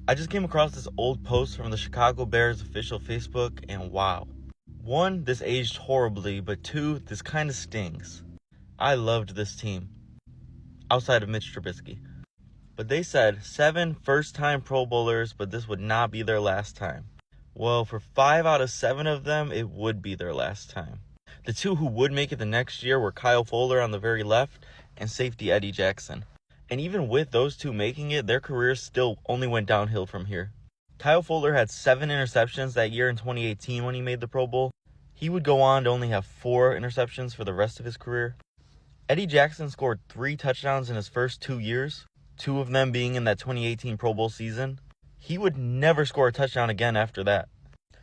I just came across this old post from the Chicago Bears official Facebook, and wow. One, this aged horribly, but two, this kind of stings. I loved this team, outside of Mitch Trubisky. But they said 7 first-time Pro Bowlers, but this would not be their last time. Well, for 5 out of 7 of them, it would be their last time. The two who would make it the next year were Kyle Fuller on the very left and safety Eddie Jackson. And even with those two making it, their careers still only went downhill from here. Kyle Fuller had 7 interceptions that year in 2018 when he made the Pro Bowl. He would go on to only have 4 interceptions for the rest of his career. Eddie Jackson scored 3 touchdowns in his first 2 years, 2 of them being in that 2018 Pro Bowl season. He would never score a touchdown again after that.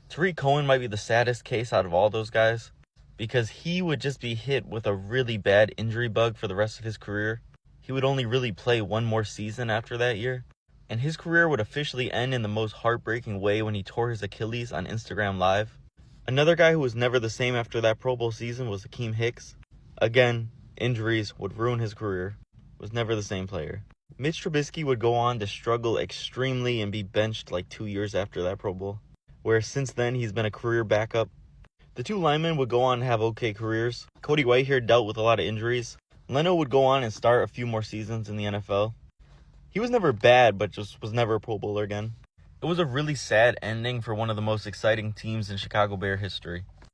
Tariq Cohen might be the saddest case out of all those guys, because he would just be hit with a really bad injury bug for the rest of his career. He would only really play 1 more season after that year, and his career would officially end in the most heartbreaking way when he tore his Achilles on Instagram Live. Another guy who was never the same after that Pro Bowl season was Akeem Hicks. Again, injuries would ruin his career. Was never the same player. Mitch Trubisky would go on to struggle extremely and be benched like 2 years after that Pro Bowl, where since then he's been a career backup. The 2 linemen would go on to have okay careers. Cody Whitehair dealt with a lot of injuries. Leno would go on and start a few more seasons in the NFL. He was never bad, but just was never a Pro Bowler again. It was a really sad ending for one of the most exciting teams in Chicago Bear history.